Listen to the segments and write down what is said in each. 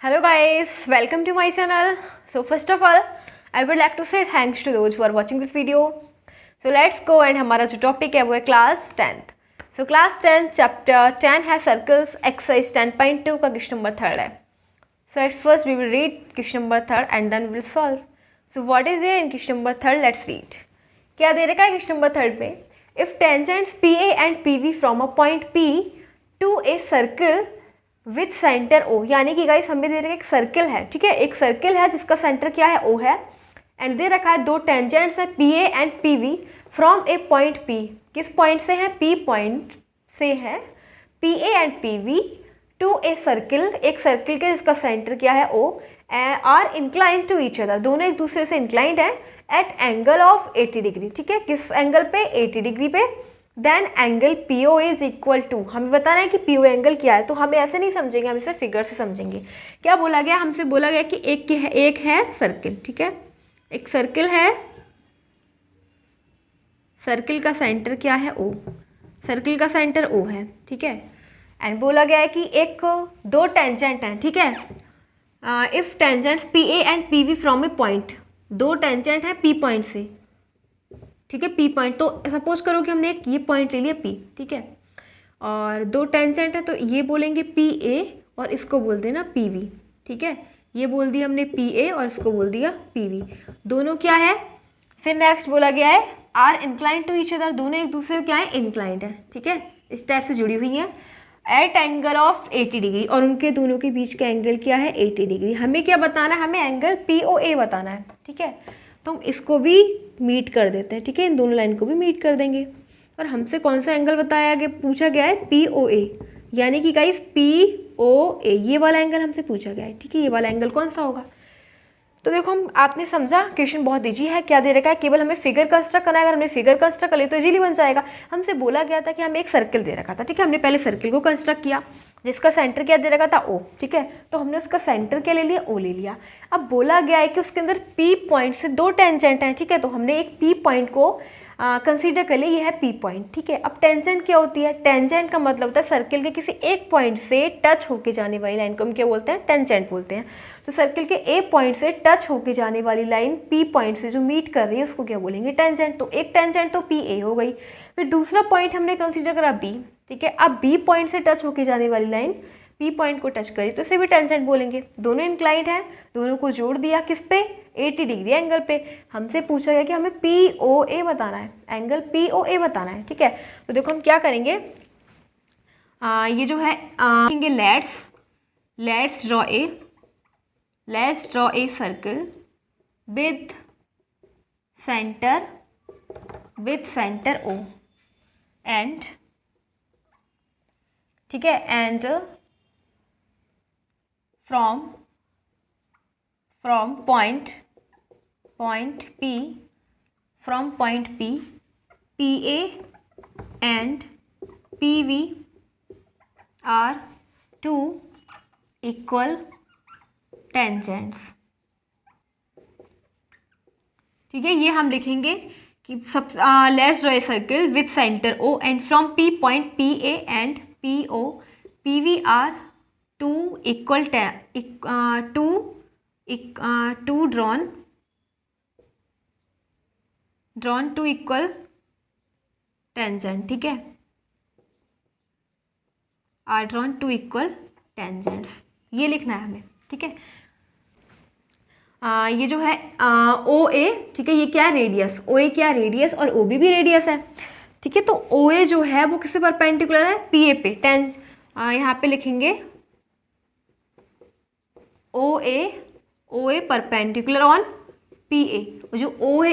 Hello guys, welcome to my channel. So first of all, I would like to say thanks to those who are watching this video. So let's go and हमारा जो topic है वो है class 10th. So class 10 chapter 10 है circles exercise 10.2 का question number 3 है. So at first we will read question number 3 and then we will solve. So what is there in question number 3? Let's read. क्या दे रखा है question number 3 पे? If tangents PA and PV from a point P to a circle with centre O, यानी कि guys हमें दे रखा है एक सर्किल है, ठीक है, एक सर्किल है जिसका सेंटर क्या है O है, एंड दे रखा है दो टेंजेंट्स है PA and PV from a point P. किस पॉइंट से है? P पॉइंट से है PA and PV to a circle, एक सर्किल के जिसका सेंटर क्या है O, are inclined to each other, दोनों एक दूसरे से इंक्लाइंड है एट एंगल ऑफ 80 डिग्री, ठीक है, किस एंगल पे? 80 डिग्री पे. Then angle P O is equal to, हमें बताना है कि पी ओ एंगल क्या है, तो हमें ऐसे नहीं समझेंगे, हम इसे फिगर से समझेंगे. क्या बोला गया? हमसे बोला गया कि एक है सर्किल, ठीक है, एक सर्किल है, सर्किल का सेंटर क्या है? ओ, सर्किल का सेंटर ओ है, ठीक है, एंड बोला गया है कि एक दो टेंजेंट हैं, ठीक है. If tangents P A and P V from a point, दो टेंजेंट है पी पॉइंट से, ठीक है, पी पॉइंट. तो सपोज करो कि हमने एक ये पॉइंट ले लिया पी, ठीक है, और दो टेंजेंट है, तो ये बोलेंगे पी ए और इसको बोल देना पी वी, ठीक है, ये बोल दिया हमने पी ए और इसको बोल दिया पी वी, दोनों क्या है. फिर नेक्स्ट बोला गया है are inclined to each other, दोनों एक दूसरे को क्या है? इंक्लाइंड है, ठीक है, इस टाइप से जुड़ी हुई है एट एंगल ऑफ 80 डिग्री, और उनके दोनों के बीच का एंगल क्या है? 80 डिग्री. हमें क्या बताना है? हमें एंगल पी ओ ए बताना है, ठीक है, तो हम इसको भी मीट कर देते हैं, ठीक है, इन दोनों लाइन को भी मीट कर देंगे. और हमसे कौन सा एंगल बताया गया, पूछा गया है? पी ओ ए, यानी कि गाइस पी ओ ए, ये वाला एंगल हमसे पूछा गया है, ठीक है, ये वाला एंगल कौन सा होगा? तो देखो हम आपने समझा क्वेश्चन बहुत ईजी है. क्या दे रखा है? केवल हमें फिगर कंस्ट्रक्ट करना है. अगर हमने फिगर कंस्ट्रक्ट कर लिया तो इजीली बन जाएगा. हमसे बोला गया था कि हमें एक सर्किल दे रखा था, ठीक है, हमने पहले सर्किल को कंस्ट्रक्ट किया जिसका सेंटर क्या दे रखा था? ओ, ठीक है, तो हमने उसका सेंटर क्या ले लिया? ओ ले लिया. अब बोला गया है कि उसके अंदर पी पॉइंट से दो टेंजेंट हैं, ठीक है, तो हमने एक पी पॉइंट को कंसीडर कर लिया, ये है पी पॉइंट, ठीक है. अब टेंजेंट क्या होती है? टेंजेंट का मतलब होता है सर्किल के किसी एक पॉइंट से टच होके जाने वाली लाइन को हम क्या बोलते हैं? टेंजेंट बोलते हैं. तो सर्किल के ए पॉइंट से टच होके जाने वाली लाइन पी पॉइंट से जो मीट कर रही है उसको क्या बोलेंगे? टेंजेंट. तो एक टेंजेंट तो पी ए हो गई. फिर दूसरा पॉइंट हमने कंसीडर करा बी, ठीक है. अब बी पॉइंट से टच होके जाने वाली लाइन पी पॉइंट को टच करी तो इसे भी टेंजेंट बोलेंगे. दोनों इंक्लाइंड है, दोनों को जोड़ दिया किस पे? 80 डिग्री एंगल पे. हमसे पूछा गया कि हमें पी ओ ए बताना है, एंगल पी ओ ए बताना है, ठीक है. तो देखो हम क्या करेंगे, ये जो है let's draw a circle with centre O and, ठीक है, and from point P PA and PV are two equal tangents, ठीक है. ये हम लिखेंगे कि सब let's draw a circle with centre O and from P point PA and PO PV are two equal to drawn two equal tangent, ठीक है, are drawn two equal tangents, ये लिखना है हमें, ठीक है. ये जो है ओ ए, ठीक है, ये क्या है? रेडियस. ओ ए क्या? रेडियस, और ओ बी भी रेडियस है, ठीक है. तो ओ ए जो है वो किससे परपेंडिकुलर है? पी ए पे. यहाँ पे लिखेंगे ओ ए परपेंडिकुलर ऑन पी ए. जो ओ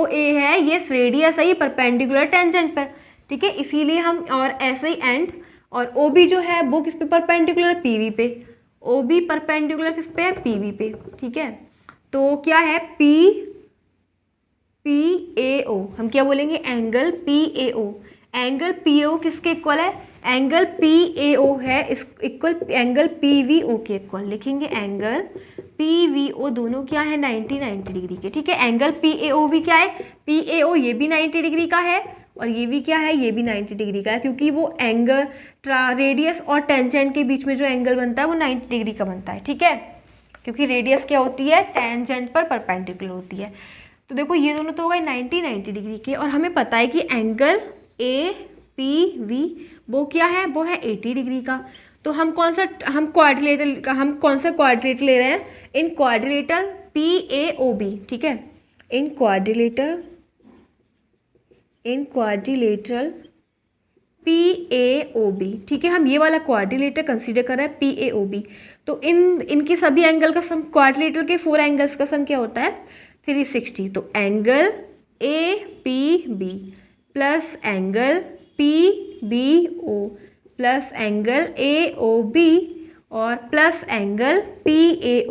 ए है ये रेडियस है, ये परपेंडिकुलर टेंजेंट पर, ठीक है, इसीलिए हम, और ऐसे ही एंड, और ओ बी जो है वो किस पे परपेंडिकुलर है? पी वी पे. ओ बी परपेंडिकुलर किस पे है? पी वी पे, ठीक है. तो क्या है? पी ए ओ, हम क्या बोलेंगे? Angle P A O. Angle P O किसके इक्वल है? एंगल पी ए ओ है इस equal angle P V O के इक्वल. लिखेंगे एंगल पी वी ओ दोनों क्या है? 90 डिग्री के, ठीक है. एंगल पी ए ओ भी क्या है? पी ए ओ ये भी 90 डिग्री का है, और ये भी क्या है? ये भी 90 डिग्री का है, क्योंकि वो एंगल रेडियस और टेंजेंट के बीच में जो एंगल बनता है वो 90 डिग्री का बनता है, ठीक है. क्योंकि रेडियस क्या होती है, टेंजेंट पर परपेंडिकुलर होती है। तो देखो ये दोनों तो हो गए 90 डिग्री के, और हमें पता है कि एंगल ए पी वी वो क्या है, वो है 80 डिग्री का। तो हम कौन सा क्वाड्रिलेटर ले रहे हैं, इन quadrilateral P A O B, ठीक है, इन quadrilateral P A O B, ठीक है, हम ये वाला क्वाड्रिलेटर कंसीडर कर रहे हैं पी ए ओ बी। तो इनके सभी एंगल का सम, क्वाड्रिलेटर के 4 एंगल्स का सम क्या होता है, 360। तो angle A P B plus angle P B O plus angle A O B और plus angle P A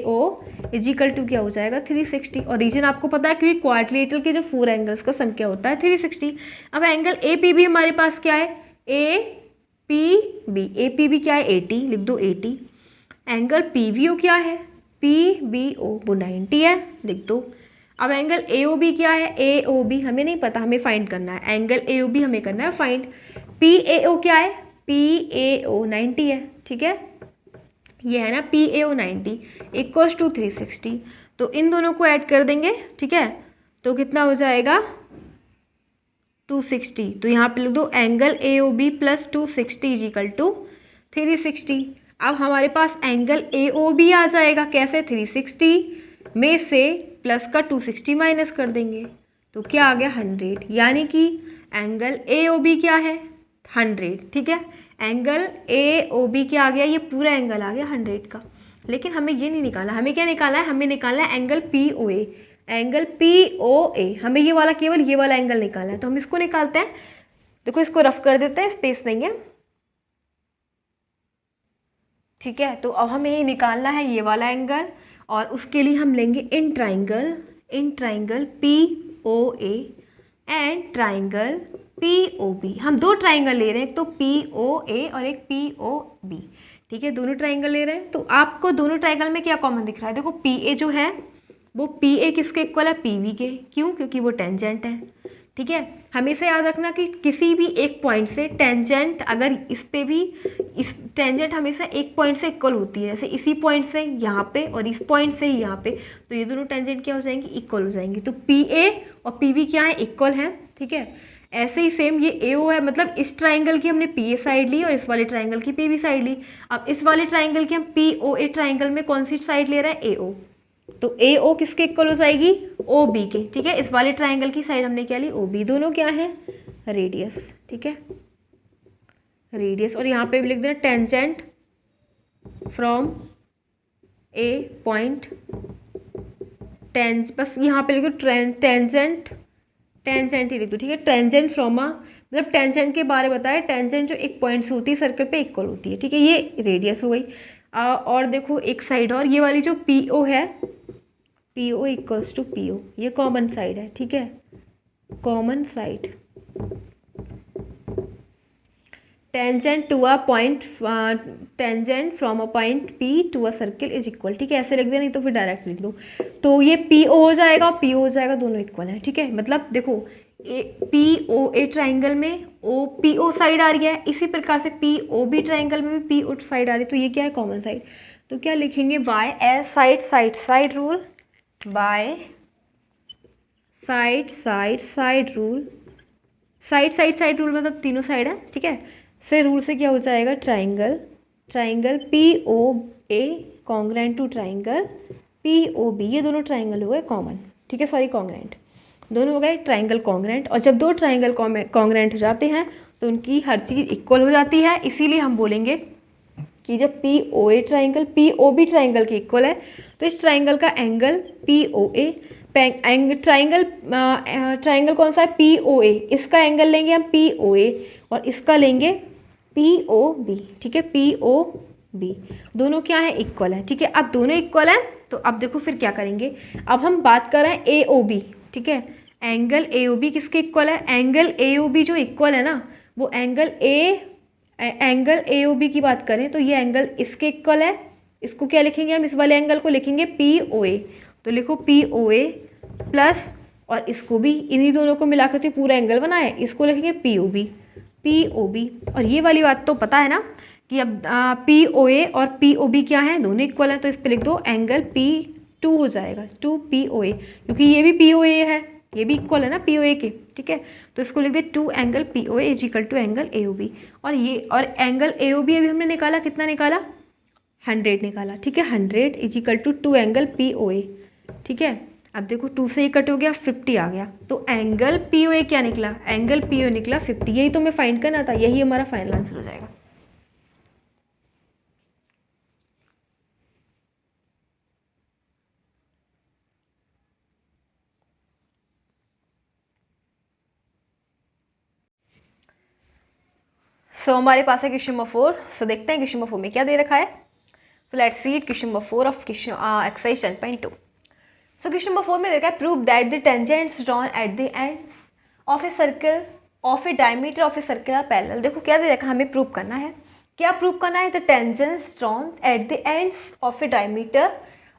O equal to क्या हो जाएगा, 360। और रीजन आपको पता है क्योंकि क्वाड्रिलेटरल के जो 4 एंगल्स का सम क्या होता है, 360। अब एंगल ए पी बी हमारे पास क्या है, ए पी बी क्या है, 80, लिख दो 80। एंगल पी वी ओ क्या है, पी बी ओ वो 90 है, लिख दो। अब एंगल ए ओ बी क्या है, ए ओ बी हमें नहीं पता, हमें फाइंड करना है, एंगल ए ओ बी हमें करना है फाइंड। पी ए ओ क्या है, पी ए ओ 90 है, ठीक है, ये है ना P A O 90 equals to 360। तो इन दोनों को ऐड कर देंगे, ठीक है, तो कितना हो जाएगा 260। तो यहाँ पे लिख दो angle A O B plus 260 is equal to 360। अब हमारे पास एंगल ए ओ बी आ जाएगा, कैसे, 360 में से प्लस का 260 माइनस कर देंगे, तो क्या आ गया 100, यानी कि एंगल ए ओ बी क्या है 100, ठीक है, एंगल ए ओ बी क्या आ गया, ये पूरा एंगल आ गया 100 का। लेकिन हमें ये नहीं निकाला, हमें क्या निकाला है, हमें निकालना है एंगल पी ओ ए, एंगल पी ओ ए, हमें ये वाला केवल ये वाला एंगल निकालना है। तो हम इसको निकालते हैं, देखो इसको रफ कर देते हैं, स्पेस नहीं है, ठीक है। तो अब हमें ये निकालना है ये वाला एंगल, और उसके लिए हम लेंगे इन triangle P O A and triangle P O B. हम 2 ट्राइंगल ले रहे हैं, एक तो पी ओ ए और एक पी ओ बी, ठीक है, दोनों ट्राइंगल ले रहे हैं। तो आपको दोनों ट्राइंगल में क्या कॉमन दिख रहा है, देखो पी ए जो है वो पी ए किसके इक्वल है, पी वी के, क्यों, क्योंकि वो टेंजेंट है, ठीक है। हमेशा याद रखना कि किसी भी एक पॉइंट से टेंजेंट, अगर इस पे भी इस टेंजेंट हमेशा एक पॉइंट से इक्वल होती है, जैसे इसी पॉइंट से यहाँ पे और इस पॉइंट से ही यहाँ पे, तो ये दोनों टेंजेंट क्या हो जाएंगी, इक्वल हो जाएंगी। तो पी ए और पी वी क्या है, इक्वल है, ठीक है। ऐसे ही सेम ये ए ओ है, मतलब इस ट्राइंगल की हमने पी ए साइड ली और इस वाले ट्राइंगल की पी बी साइड ली। अब इस वाले ट्राइंगल की हम पी ओ ए ट्राइंगल में कौन सी साइड ले रहे हैं, ए ओ, तो ए ओ किसके इक्वल हो जाएगी, ओ बी के, ठीक है। इस वाले ट्राइंगल की साइड हमने क्या ली, ओ बी, दोनों क्या है, रेडियस, ठीक है, रेडियस। और यहाँ पे भी लिख देना टेंजेंट फ्रॉम ए पॉइंट, बस यहाँ पे लिखो टेंजेंट ही लिख दो, ठीक है, टेंजेंट फ्रॉम मतलब टेंजेंट के बारे में बताया, टेंजेंट जो एक पॉइंट से होती है सर्कल पे इक्वल होती है, ठीक है, ये रेडियस हो गई। और देखो एक साइड और, ये वाली जो पी ओ है, P O equals to P O, ये कॉमन साइड है, ठीक है, common side. Tangent to a point, tangent from a point P to a circle is equal, ठीक है, ऐसे लिख देना, नहीं तो फिर डायरेक्ट लिख दो। तो ये पी ओ हो जाएगा और पी ओ हो जाएगा, दोनों इक्वल है, ठीक है। मतलब देखो पी ओ ए ट्राइंगल में ओ पी ओ साइड आ रही है, इसी प्रकार से पी ओ बी ट्राइंगल में भी पी ओ साइड आ रही है, तो ये क्या है, कॉमन साइड। तो क्या लिखेंगे, by as side rule, by side rule, side rule मतलब तीनों साइड है, ठीक है, से रूल से क्या हो जाएगा, triangle P O A congruent to triangle P O B, ये दोनों ट्राइंगल हो गए कॉमन, ठीक है, सॉरी कॉन्ग्रेंट, दोनों हो गए ट्राइंगल कॉन्ग्रेंट। और जब 2 ट्राइंगल कॉन्ग्रेंट हो जाते हैं तो उनकी हर चीज़ इक्वल हो जाती है, इसीलिए हम बोलेंगे कि जब P O A triangle P O B triangle के इक्वल है तो इस ट्राइंगल का angle P O A, triangle कौन सा है, पी ओ ए, इसका एंगल लेंगे हम पी ओ ए और इसका लेंगे पी ओ बी, ठीक है, पी ओ बी, दोनों क्या है, इक्वल है, ठीक है। अब दोनों इक्वल है, तो अब देखो फिर क्या करेंगे, अब हम बात कर रहे हैं ए ओ बी, ठीक है, एंगल ए ओ बी किसके इक्वल है, एंगल ए ओ बी जो इक्वल है ना, वो एंगल ए ओ बी की बात करें तो ये एंगल इसके इक्वल है, इसको क्या लिखेंगे हम, इस वाले एंगल को लिखेंगे पी ओ ए, तो लिखो पी ओ ए प्लस, और इसको भी इन्हीं दोनों को मिलाकर तो पूरा एंगल बनाए, इसको लिखेंगे पी ओ बी, और ये वाली बात तो पता है ना कि अब पी ओ ए और पी ओ बी क्या है, दोनों इक्वल है, तो इस पर लिख दो एंगल पी टू हो जाएगा, टू पी ओ ए, क्योंकि ये भी पी ओ ए है, ये भी इक्वल है ना पी ओ ए के, ठीक है। तो इसको लिख दे two angle P O A is equal to angle A O B. और ये और एंगल ए ओ बी अभी हमने निकाला, कितना निकाला, 100 निकाला, ठीक है। 100 is equal to two angle P O A, ठीक है। अब देखो 2 से ये कट हो गया, 50 आ गया, तो एंगल पी ओ ए क्या निकला, एंगल पी ओ निकला 50। यही तो हमें फाइंड करना था, यही हमारा फाइनल आंसर हो जाएगा। सो हमारे पास है क्वेश्चन नंबर 4। सो देखते हैं क्वेश्चन नंबर 4 में क्या दे रखा है। So let's see it, question number 4 of question exercise 10.2। So question number 4 में दे रखा है prove that the tangents drawn at the ends of a circle of a diameter of a circle are parallel. देखो क्या दे रखा है, हमें प्रूव करना है, क्या प्रूव करना है, the tangents drawn at the ends of a diameter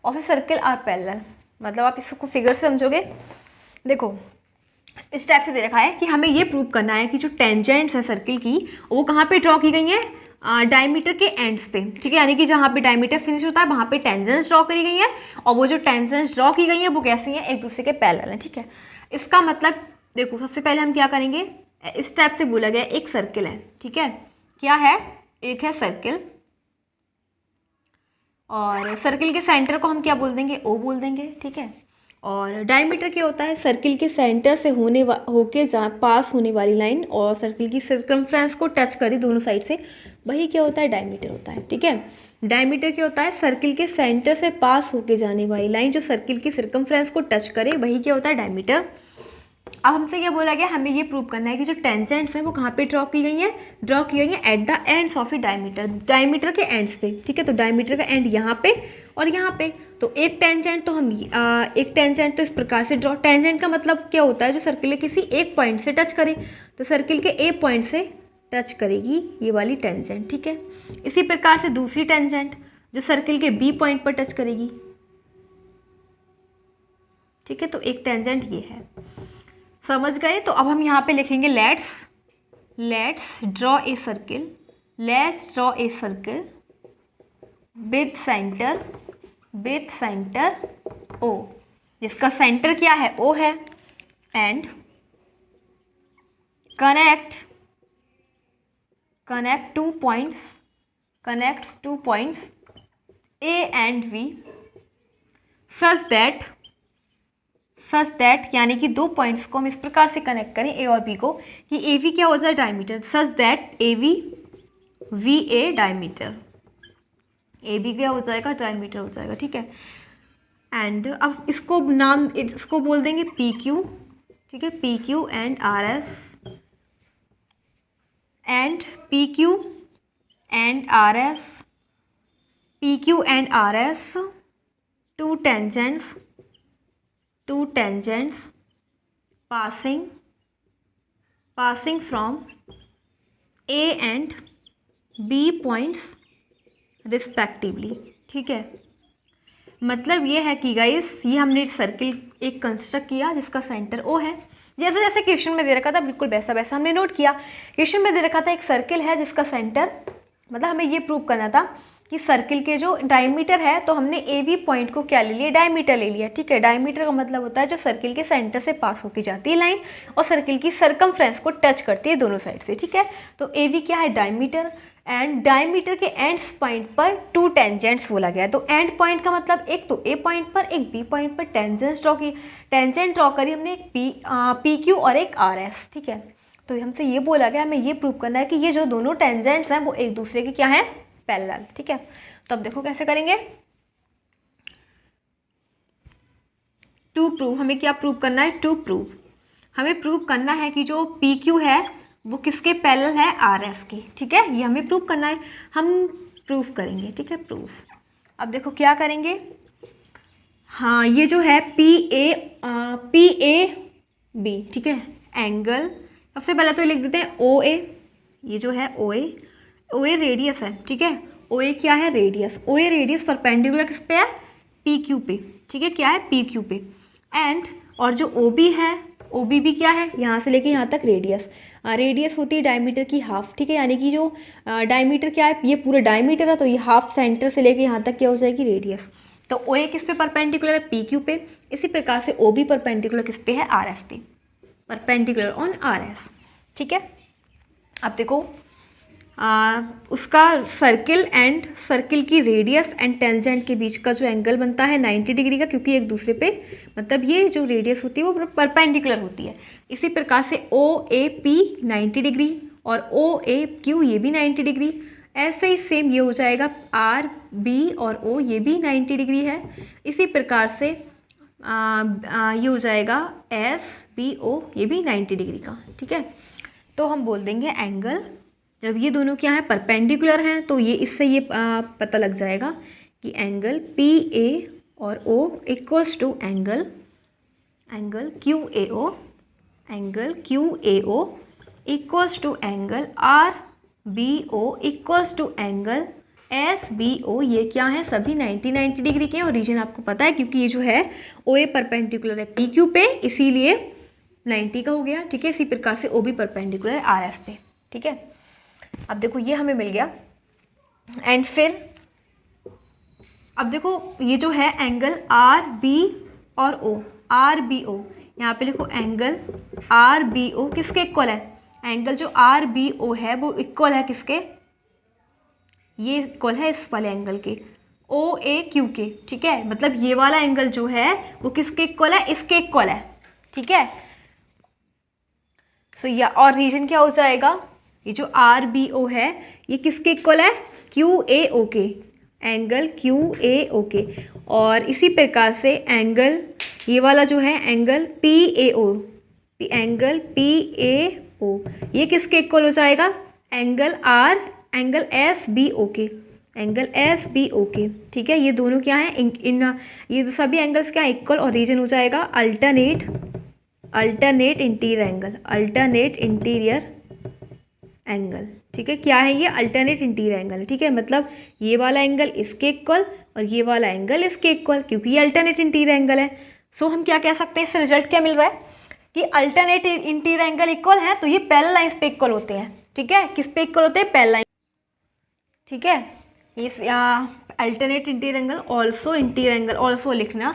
of a circle are parallel. मतलब आप इसको फिगर से समझोगे, देखो इस टाइप से दे रखा है कि हमें ये प्रूव करना है कि जो टेंजेंट्स है सर्किल की वो कहाँ पे ड्रॉ की गई है, डायमीटर के एंड्स पे, ठीक है। यानी कि जहाँ पे डायमीटर फिनिश होता है वहाँ पे टेंजेंट्स ड्रॉ करी गई है, और वो जो टेंजेंट्स ड्रॉ की गई है वो कैसी हैं, एक दूसरे के पैरेलल हैं, ठीक है। इसका मतलब देखो सबसे पहले हम क्या करेंगे, इस टाइप से बोला गया एक सर्किल है, ठीक है, क्या है, एक है सर्किल, और सर्किल के सेंटर को हम क्या बोल देंगे, ओ बोल देंगे, ठीक है। और डायमीटर क्या होता है, सर्किल के सेंटर से होके जहाँ पास होने वाली लाइन और सर्किल की सर्कमफ्रेंस को टच करी दोनों साइड से, वही क्या होता है, डायमीटर होता है, ठीक है। डायमीटर क्या होता है, सर्किल के सेंटर से पास होके जाने वाली लाइन जो सर्किल की सर्कमफ्रेंस को टच करे, वही क्या होता है, डायमीटर। अब हमसे क्या बोला गया, हमें ये प्रूव करना है कि जो टेंजेंट्स हैं वो कहाँ पे ड्रॉ की गई हैं, ड्रॉ की गई हैं eight the ends of a diameter, diameter के एंड्स पे, ठीक है। तो डायमीटर का एंड यहाँ पे और यहाँ पे, तो एक टेंजेंट तो हम एक टेंजेंट तो इस प्रकार से ड्रॉ, टेंजेंट का मतलब क्या होता है, जो सर्किल के किसी एक पॉइंट से टच करे, तो सर्किल के ए पॉइंट से टच करेगी ये वाली टेंजेंट, ठीक है। इसी प्रकार से दूसरी टेंजेंट जो सर्किल के बी पॉइंट पर टच करेगी, ठीक है। तो एक टेंजेंट ये है, समझ गए। तो अब हम यहाँ पे लिखेंगे let's draw a circle, let's draw a circle with centre O, जिसका सेंटर क्या है, ओ है, and connect two points A and B such that यानी कि दो पॉइंट्स को हम इस प्रकार से कनेक्ट करें ए और बी को कि ए वी क्या हो जाए, diameter, such that A V A diameter, A B क्या हो जाएगा, डायमीटर हो जाएगा, ठीक है। एंड अब इसको बोल देंगे पी क्यू, ठीक है, P Q and R S, and P Q and R S to tangents passing from A and B points respectively, ठीक है। मतलब ये है कि गाइस ये हमने सर्किल एक कंस्ट्रक्ट किया जिसका सेंटर ओ है, जैसे जैसे क्वेश्चन में दे रखा था बिल्कुल वैसा वैसा हमने नोट किया। क्वेश्चन में दे रखा था एक सर्किल है जिसका सेंटर, मतलब हमें ये प्रूव करना था कि सर्किल के जो डायमीटर है, तो हमने ए बी पॉइंट को क्या ले लिया, डायमीटर ले लिया, ठीक है। डायमीटर का मतलब होता है जो सर्किल के सेंटर से पास होकर जाती है लाइन और सर्किल की सर्कमफ्रेंस को टच करती है दोनों साइड से, ठीक है। तो ए बी क्या है, डायमीटर, एंड डायमीटर के एंड्स पॉइंट पर टू टेंजेंट्स बोला गया है। तो एंड पॉइंट का मतलब एक तो ए पॉइंट पर एक बी पॉइंट पर टेंजेंट्स ड्रॉ की, टेंजेंट ड्रॉ करी हमने एक पी क्यू और एक आर एस, ठीक है। तो हमसे ये बोला गया हमें ये प्रूव करना है कि ये जो दोनों टेंजेंट्स हैं वो एक दूसरे के क्या हैं, पैरेलल, ठीक है। तो अब देखो कैसे करेंगे, टू प्रूव, हमें क्या प्रूव करना है, टू प्रूव, हमें प्रूव करना है कि जो पी क्यू है वो किसके पैरेलल है, आर एस के, ठीक है। ये हमें प्रूव करना है, हम प्रूव करेंगे, ठीक है, प्रूफ। अब देखो क्या करेंगे, हाँ ये जो है पी ए बी, ठीक है, एंगल सबसे पहले तो लिख देते हैं ओ ए, ये जो है ओ ए रेडियस है, ठीक है। ओ ए क्या है, रेडियस, ओ ए रेडियस परपेंडिकुलर किस पे है, पी क्यू पे, ठीक है, क्या है, पी क्यू पे। एंड और जो ओ बी है, ओ बी भी क्या है, यहाँ से लेके यहाँ तक रेडियस। रेडियस होती है डायमीटर की हाफ, ठीक है, यानी कि जो डायमीटर क्या है, ये पूरा डायमीटर है, तो ये हाफ सेंटर से लेके यहाँ तक क्या हो जाएगी रेडियस। तो ओ ए किस पे परपेंडिकुलर है, पी क्यू पे। इसी प्रकार से ओ भी परपेंडिकुलर किस पे है, आर एस पे, परपेंडिकुलर ऑन आर एस, ठीक है। अब देखो उसका सर्किल एंड सर्किल की रेडियस एंड टेंजेंट के बीच का जो एंगल बनता है 90 डिग्री का, क्योंकि एक दूसरे पे मतलब ये जो रेडियस होती है वो परपेंडिकुलर होती है। इसी प्रकार से ओ ए पी 90 डिग्री और ओ ए क्यू ये भी 90 डिग्री। ऐसे ही सेम ये हो जाएगा आर बी और ओ ये भी 90 डिग्री है। इसी प्रकार से ये हो जाएगा एस बी ओ ये भी 90 डिग्री का, ठीक है। तो हम बोल देंगे एंगल, जब ये दोनों क्या है परपेंडिकुलर हैं, तो ये इससे ये पता लग जाएगा कि एंगल पी ए और O equals to angle Q A O, angle Q A O equals to angle R B O equals to angle S B O. ये क्या है, सभी 90 डिग्री के हैं और रीजन आपको पता है क्योंकि ये जो है ओ ए परपेंडिकुलर है पी क्यू पे, इसीलिए 90 का हो गया, ठीक है। इसी प्रकार से ओ भी परपेंडिकुलर है आर एस पे, ठीक है। अब देखो ये हमें मिल गया एंड फिर अब देखो ये जो है एंगल आर बी और ओ, आर बी ओ, यहाँ पे लिखो एंगल आर बी ओ किसके इक्वल है, एंगल जो आर बी ओ है वो इक्वल है किसके, ये इक्वल है इस वाले एंगल के ओ ए क्यू के, ठीक है। मतलब ये वाला एंगल जो है वो किसके इक्वल है, इसके इक्वल है, ठीक है। सो या और रीजन क्या हो जाएगा, ये जो आर बी ओ है ये किसके इक्वल है, क्यू ए ओ के, एंगल क्यू ए ओ के। और इसी प्रकार से एंगल ये वाला जो है angle P A O, angle P A O ये किसके इक्वल हो जाएगा, एंगल एस बी ओ के, एंगल एस बी ओ के, ठीक है। ये दोनों क्या है ये तो सभी एंगल्स क्या है इक्वल, और रीजन हो जाएगा अल्टरनेट इंटीरियर एंगल, ठीक है। क्या है ये, अल्टरनेट इंटीरियर एंगल, ठीक है। मतलब ये वाला एंगल इसके इक्वल और ये वाला एंगल इसके इक्वल, क्योंकि ये अल्टरनेट इंटीरियर एंगल है। सो हम क्या कह सकते हैं, इससे रिजल्ट क्या मिल रहा है कि अल्टरनेट इंटीरियर एंगल इक्वल है, तो ये पैरेलल लाइंस पे इक्वल होते हैं, ठीक है। किस पे इक्वल होते हैं, पैरेलल लाइन, ठीक है। इस alternate interior angle also interior angle also लिखना।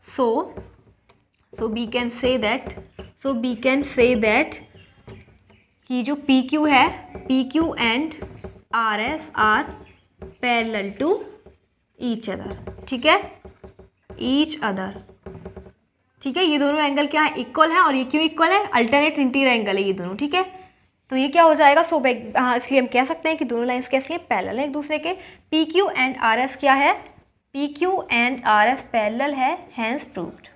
So we can say that कि जो पी क्यू है, P Q and R S are parallel to each other, ठीक है, ईच अदर, ठीक है। ये दोनों एंगल क्या है, इक्वल है, और ये क्यों इक्वल है, अल्टरनेट इंटीरियर एंगल है ये दोनों, ठीक है। तो ये क्या हो जाएगा, इसलिए हम कह सकते हैं कि दोनों लाइंस कैसी हैं, पैरेलल है एक दूसरे के। P Q and R S क्या है, P Q and R S parallel है, हैंस प्रूव्ड।